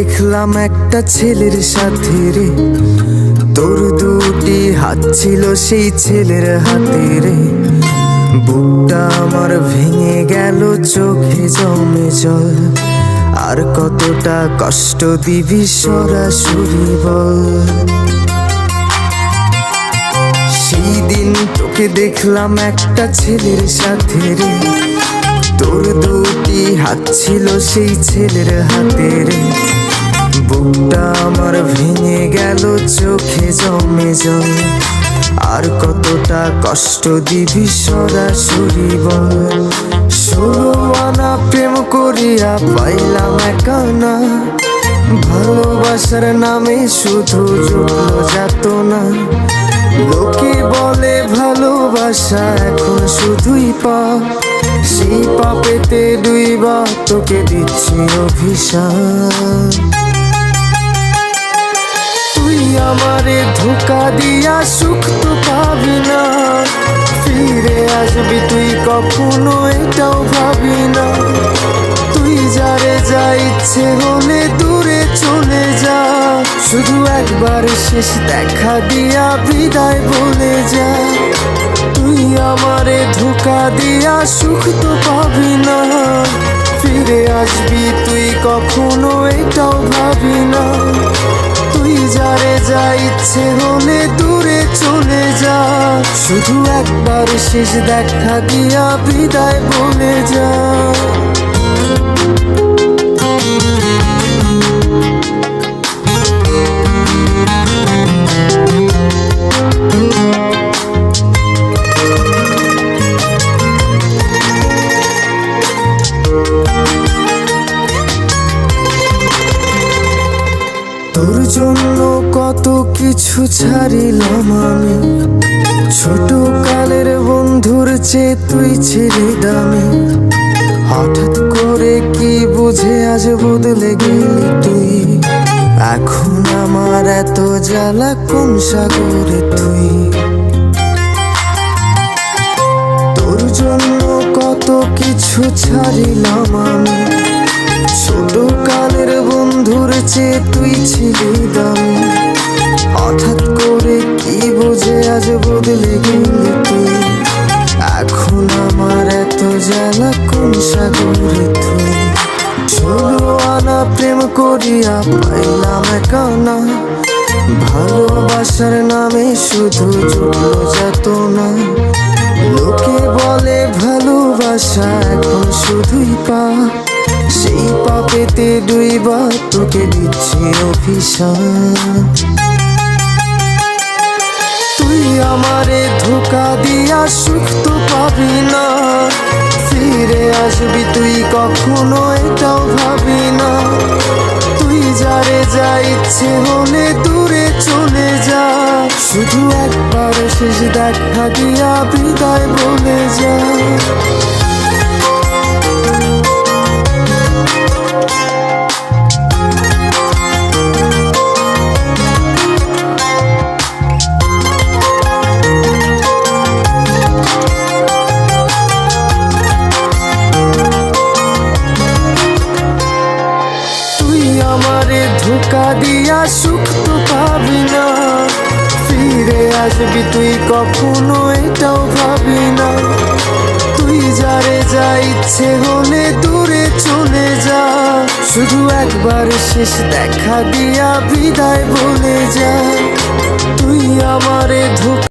দেখলাম একটা ছেলের সাথে রে, তোর দুটি হাত ছিল সেই ছেলের হাতে রে। বুকটা আমার ভেঙে গেল, চোখে জমে জল। আর কতটা কষ্ট দিবি সরাসরি বল। সেই দিন তোকে দেখলাম একটা ছেলের সাথে রে, তোর দুটি হাত ছিল সেই ছেলের হাতে রে। বুকটা আমার ভেঙে গেল, চোখে জমে জল। আর কতটা কষ্ট দিবি সরাসরি বল। 16 আনা প্রেম করিয়া পাইলাম একানা, ভালোবাসার নামে শুধু জুটলো যাতনা। লোকে বলে ভালোবাসা এখন শুধুই পাপ, সেই পাপেতে ডুইবা তোকে দিচ্ছি অভিশাপ। তুই আমারে ধোঁকা দিয়া সুখ তো পাবি না, ফিরে আসবি তুই কখনো এটাও ভাবি না। তুই যারে যা ইচ্ছে হলে দূরে চলে যা, শুধু একবার শেষ দেখা দিয়া বিদায় বলে যা। তুই আমারে ধোঁকা দিয়া সুখ তো পাবি না, ফিরে আসবি তুই কখনো এটাও ভাবি না। তুই যারে যা ইচ্ছে হলে দূরে চলে যা, শুধু একবার শেষ দেখা দিয়া বিদায় বলে যা। তোর জন্য কত কিছু ছাড়িলাম আমি, ছোট কালের বন্ধুর চেয়ে তুই ছিলি দামি। হঠাৎ করে কি বুঝে আজ বদলে গেলি তুই, এখন আমার এত জ্বালা কোন সাগরে তুই। তোর জন্য কত কিছু ছাড়িলাম আমি, ছোট কালের বন্ধুর চেয়ে তুই ছিলি দামি। হঠাৎ করে কি বুঝে আজ বদলে গেলি তুই, এখন আমার এত জ্বালা কোন সাগরে তুই। 16 আনা প্রেম করিয়া পাইলাম একানা, ভালোবাসার নামে শুধু জুটলো যাতনা। লোকে বলে ভালোবাসা এখন শুধুই পাপ, সেই পাপেতে ডুইবা তোকে দিচ্ছি অভিশাপ। তুই আমারে ধোঁকা দিয়া সুখ তো পাবি না, ফিরে আসবি তুই কখনো এটাও ভাবি না। তুই যারে যা ইচ্ছে হলে দূরে চলে যা, শুধু একবার শেষ দেখা দিয়া বিদায় বলে যা। আমারে ধোঁকা দিয়া সুখ তো পাবি না, ফিরে আসবি তুই কখনো এটাও ভাবি না। তুই যারে যা ইচ্ছে হলে দূরে চলে যা, শুধু একবার শেষ দেখা দিয়া বিদায় বলে যা। তুই আমারে ধোঁকা